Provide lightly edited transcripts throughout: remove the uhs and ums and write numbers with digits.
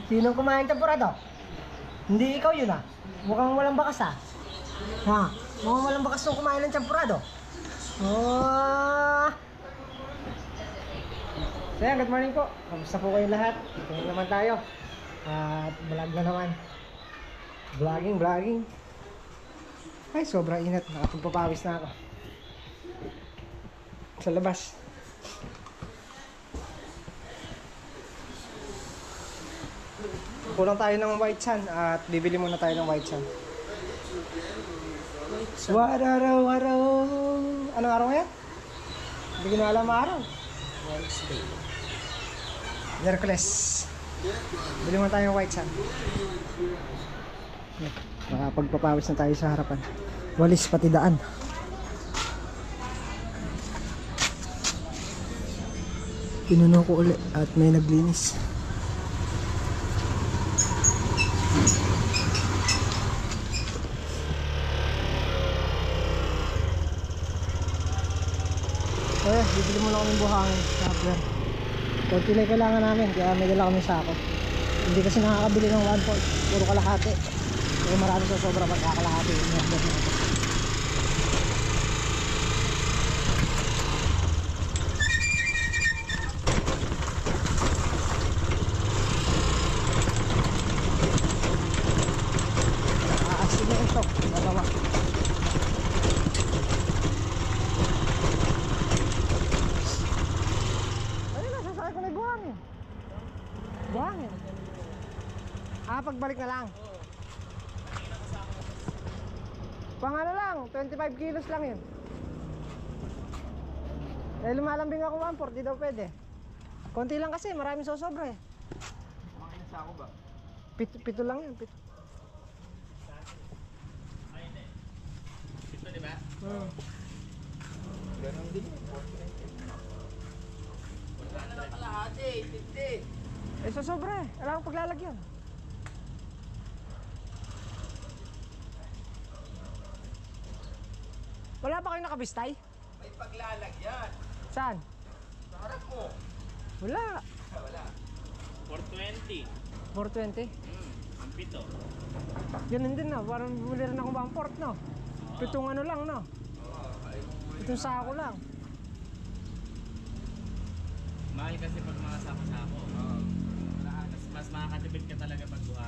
Sinong kumain champurado? Hindi ikaw yun ah. Mukhang walang bakas ah. Ha? Mukhang walang bakas nung kumain ng champurado. Oh. So yan, good morning po. Kamusta po kayong lahat? Ito na naman tayo. At vlog na naman. Vlogging. Ay, sobrang init. Nakapagpapawis na ako. Sa labas. Kulang tayo ng white sun at bibili muna tayo ng white sun. Waraw. Anong araw ngayon? Hindi ko na alam ang araw. Wednesday. Miyerkules. Bili muna tayo ng white sun. Makapagpapawis na tayo sa harapan. Walis pati daan. Pinuno ko ulit at may naglinis. Bibili muna kami buhangin sa hapler. Kunti na kailangan namin kaya may dala kami sako. Hindi kasi nakakabili ng 1/4, puro kalahati. Kaya marami sa sobra pagkakalahati. Aasin na ito, mabawa. Buhangin. Pagbalik na lang. Pang ano lang, 25 kilos lang yun. Lumalambing ako 1/4, di daw pwede. Konti lang kasi, maraming sosobra eh. Mga ilang sako ba? Pito lang yun, pito. Ito, di ba? Ganon din yun. Wala na lang kalahati, 50. Sosobra eh, wala akong paglalagyan. Wala pa kayo nakabistay? May paglalagyan. Saan? Sa harap mo. Wala. Wala. 420. 420? Ang pito. Ganun din no, parang bumili rin akong 1/4 no? Pitong ano lang no? Pitong sako lang. Mahal kasi pag mga sako-sako. Mas makakatipid ka talaga pag buha.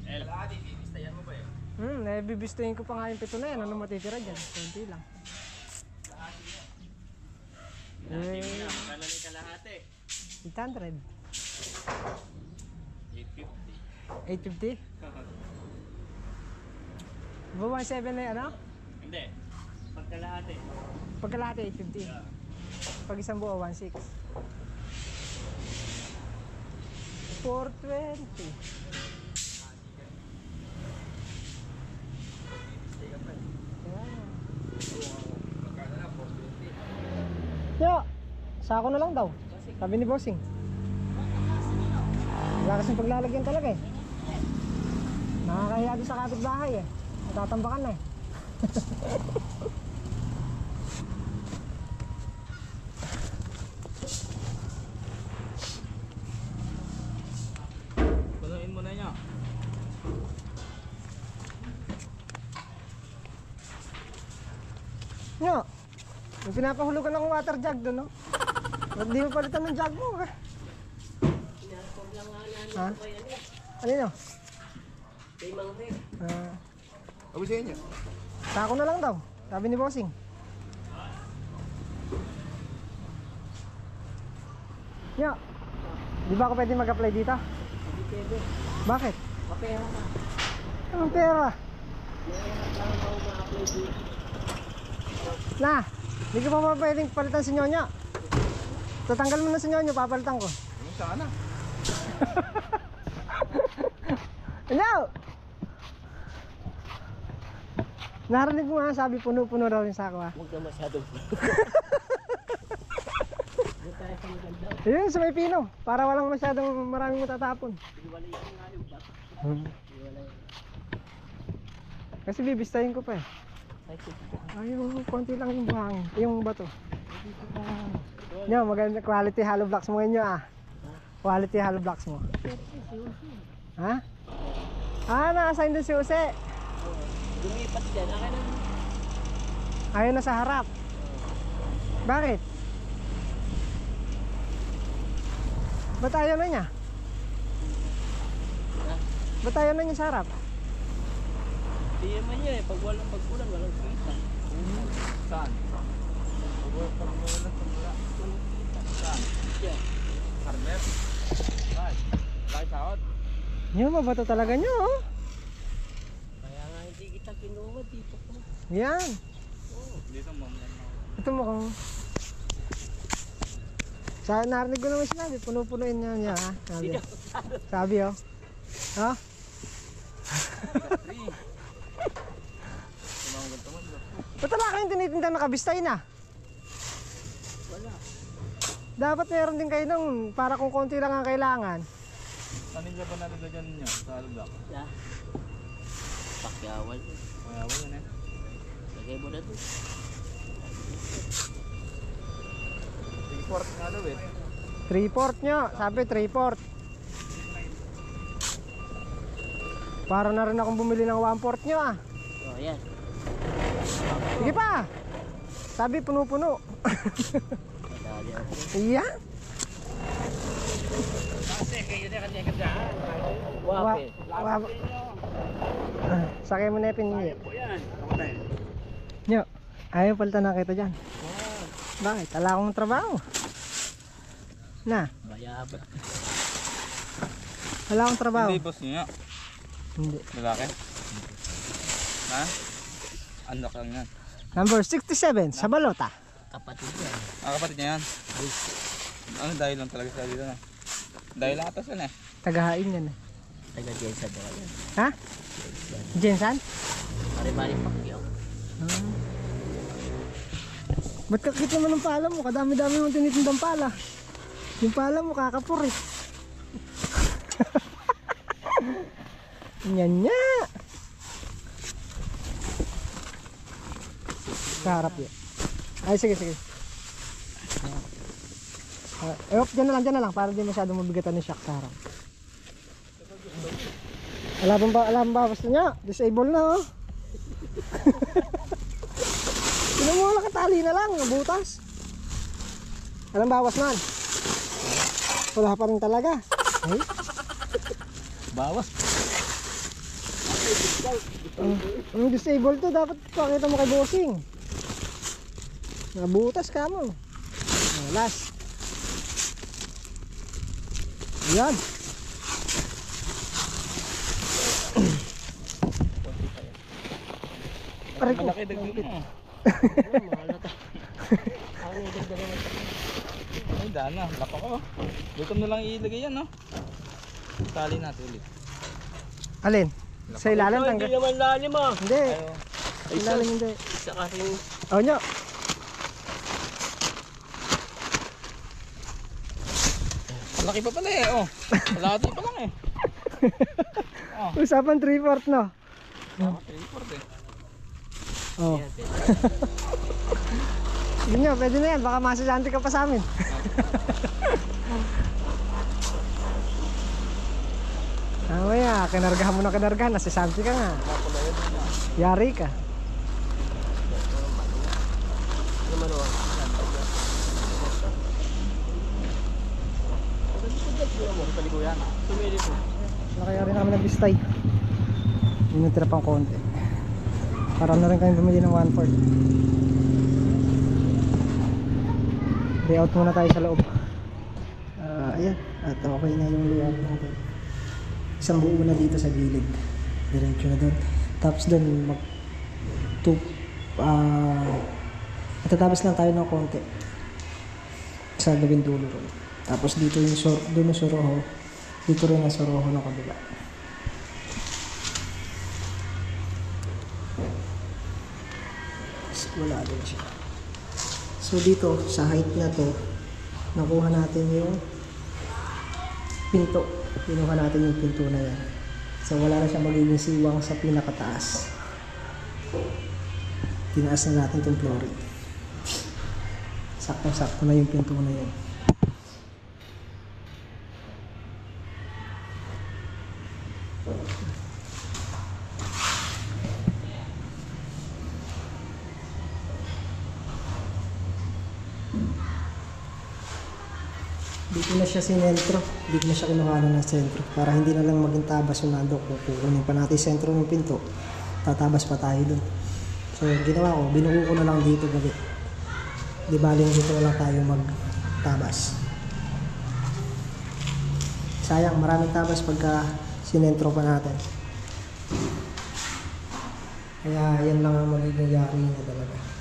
Kalahati, bibistayan mo ba yun? Bibistayin ko pa nga yung pito na yan. Ano matitira dyan? Kunti lang. Kalahati mo na. Magkano ni kalahati? 800. 850? 850. Ba 1.7 na yan, ano? Hindi. Pag kalahati. Pagkalahati 850. Yeah. Pag isang buo 1.6. 420. Yo, sako na lang daw. Sabi ni Bossing. Wala kasing paglalagyan talaga eh. Nakakahiya doon sa kapitbahay eh. Natatambakan na eh. Punuin mo na niya. Yo, yung pinapahulugan ng water jug doon, no? Ba't di mo palitan ng jug mo, eh? Ha? Ano yun? Sabi sa inyo? Sako na lang daw, sabi ni Bossing. Yo, di ba ako pwede mag-apply dito? Hindi pwede. Bakit? Mapera ka. Anong pera? Meron lang ako ma-apply dito. Na, hindi ko pa pwedeng palitan si Nyonya. Tatanggal mo na si Nyonya, papalitan ko. Sana. Hello! Narinig mo nga sabi puno-puno raw yung sako ha. Huwag ka masyadong Yun sa may pino, para walang masyadong maraming matatapon. Kasi bibistahin ko pa eh. Ayun, konti lang yung buhangin, yung bato. Nyo, maganda quality hollow blocks mo ngayon nyo ah. Quality hollow blocks mo. Ha? Ah, naka-assign doon si Jose. Lumipat dyan. Akin na. Ayaw na sa harap. Bakit? Ba't ayaw na niya? Ba't ayaw na niya sa harap? Hindi naman niya eh. Pag walang pagkulan, walang kita. Saan? Pag walang pagkulan, walang kita. Saan? Diyan. Farmer? Saan? Laki sahod? Yung mabato talaga niyo, oh. Kaya nga hindi kita kinuha dito ko. Yan. Dito mo. Ito mo kung... Narinig ko naman sinabi, puno-punuin niya ha. Sabi oh. Ha? Ba't wala kayong tinitinda na kabistay na? Wala. Dapat meron din kayo nung para kung konti lang ang kailangan. Paninja ba natin na dyan nyo? Sa alubak? Pakyawal. Pakyawal yun eh. Lagay mo na ito. 3/4 nga daw eh. 3/4 nyo, sabi 3/4. Para na rin akong bumili ng 1/4 nyo ah. Oh, yan. Sige pa. Sabi puno-puno. Iya. Wapit. Sakay mo na yung pinili. Nyo, ayaw palta na kita dyan. Bakit? Wala akong trabaho. Na? Bayabat. Wala akong trabaho. Hindi, boss niya. Hindi. Lalaki? Ha? Anak lang yan. Number 67 sa balota. Kapatid niya. Ah, kapatid niya yan? Ano, dahil lang talaga sa dito na. Dahil lang atas yan eh. Tagahain yan eh. Taga-Jensan daw yan. Ha? Jensan? Mari-mari pakyaw. Ba't kakit naman ng pala mo? Kadami-dami mong tinitindang pala. Yung pala mo kakapur eh. Yan niya. Sa harap yun. Ay sige. Dyan na lang para di masyadong mabigatan ni shock sa harap. Alam ba basta niya? Disable na oh. Tinan mo lang katali na lang, butas. Alam bawas man. Wala pa rin talaga. Ay. Bawas. Ang disable to, dapat pakita mo kay bossing. Nabutas ka mo. Last. Yan. Aray ko. Malaki dagdag mo. Ay, daan na. Lapa ko. Dito na lang ilagay yan, no? Tali natin ulit. Alin? Sa ilalim tanggal. Hindi naman lalim ah. Hindi. Sa ilalim hindi. Isa kasi. Oh, nyo. Malaki pa pala eh, oh. Malaki pa lang eh. Oh. Usapan 3/4 no? Oh, 3/4 eh. Oh. Sige nyo, pwede na yan. Baka masasanti ka pa sa amin. Mamaya, kinargahan mo na kinargahan. Nasasanti ka nga. Yari ka. Nakaya rin kami nagbistay. Hindi natira pang konti. Para na rin kami bumili ng 1/4. Layout muna tayo sa loob. Ayan. At okay na yung layout natin. Isang buo na dito sa gilid. Diretso na doon. Tapos doon matatapos lang tayo ng konti sa gawin dulo ron. Tapos dito yung doon yung soroho. Dito rin ang soroho ng kabila. Wala din siya. So dito sa height na to, nakuha natin yung pinto. Pinuha natin yung pinto na yan. So wala na siya magiging siwang sa pinakataas. Tinaas na natin itong flooring. Sakto-sakto na yung pinto na yan. ko na siya sinentro. Hindi ko na siya kinuhanan ng sentro. Para hindi na lang maging tabas yung nando. Kung kukunin pa natin yung sentro ng pinto, tatabas pa tayo dun. So yung ginawa ko, binuo ko na lang dito gabi. Di baling dito na lang tayo magtabas. Sayang, maraming tabas pagka sinentro pa natin. Kaya yan lang ang magiging yari niya talaga.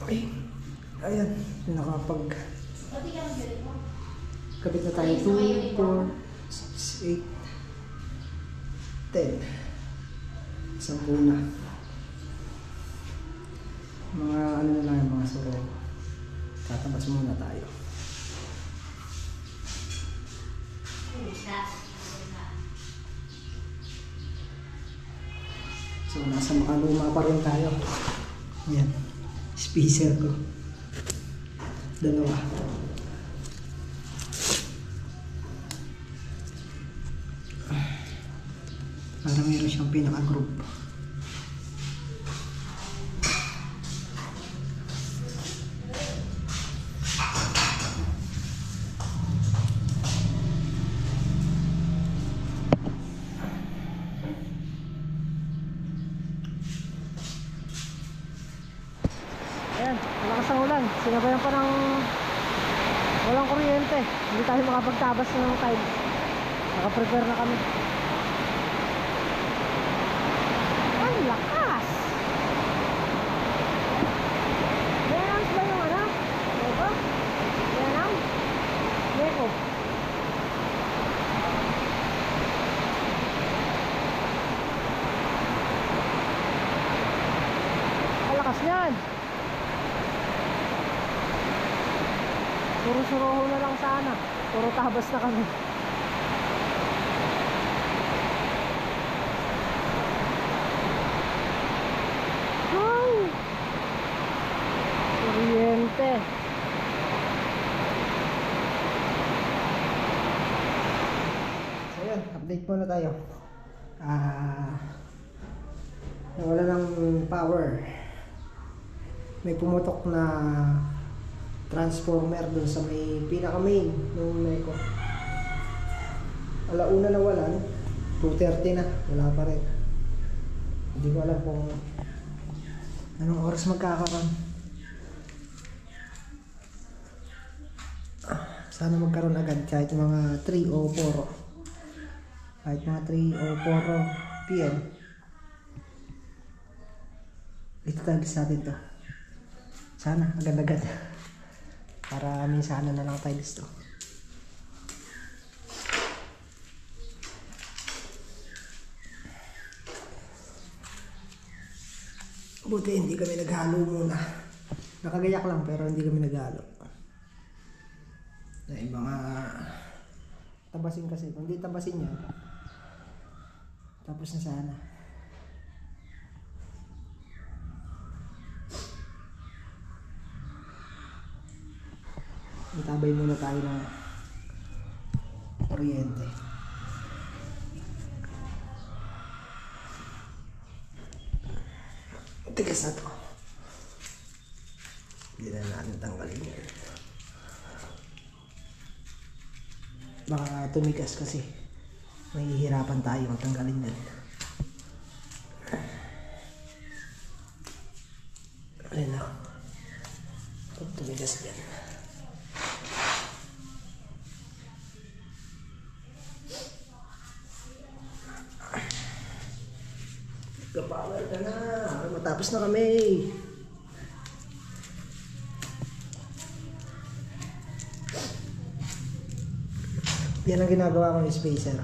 Okay. Ayan. Nakapag kabit na tayo. 2, 4, 6, 8, 10. 10 na. Mga ano na lang yung mga suro. Tatabas muna tayo. So nasa makaluma pa rin tayo. Ayan. Spacer ko. Dalawa. Para meron siyang pinaka-group. Ayan, malakas ang ulan. Sinabayan pa ng walang kuryente. Hindi tayo makapagtabas ng tiles. Naka-prepare na kami. Ang lakas! Yan ba yung ano? Lego? Yan ang? Lego. Ang lakas niyan! Suro-suroho na lang sana. Puro tabas na kami. Ay! Kuryente. So yun, update muna tayo. Nawala ng power. May pumutok na transformer dun sa may pinaka main nung Neko. Alauna na walan, 2:30 na, wala pa rin. Hindi ko alam kung anong oras magkakaroon. Sana magkaroon agad kahit mga 3 o 4. Kahit mga 3 o 4 PM. Ito tagis natin to. Sana agad-agad. Para minsan na lang tayo listo. Buti hindi kami naghalo muna. Nakagayak lang pero hindi kami naghalo. Dahil mga tabasin kasi. Kung hindi tabasin yan, tapos na sana. Itabay muna tayo ng kuryente. Tigas na to. Hindi na natin tanggalin yan. Baka tumigas kasi. Mahihirapan tayo ang tanggalin yan. Ayun na. Pag tumigas yan. Kapower ka na. Matapos na kami. Yan ang ginagawa ko ng spacer.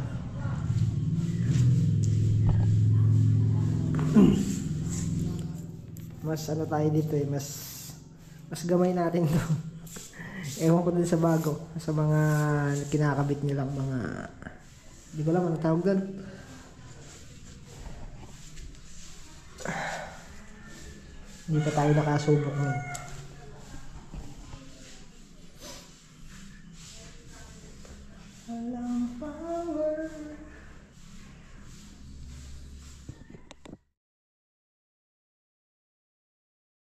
Mas ano tayo dito eh. Mas gamay natin to. Ewan ko din sa bago. Sa mga kinakabit nilang mga... Hindi ko alam ano tawag doon. Hindi pa tayo nakasubok nun. Alam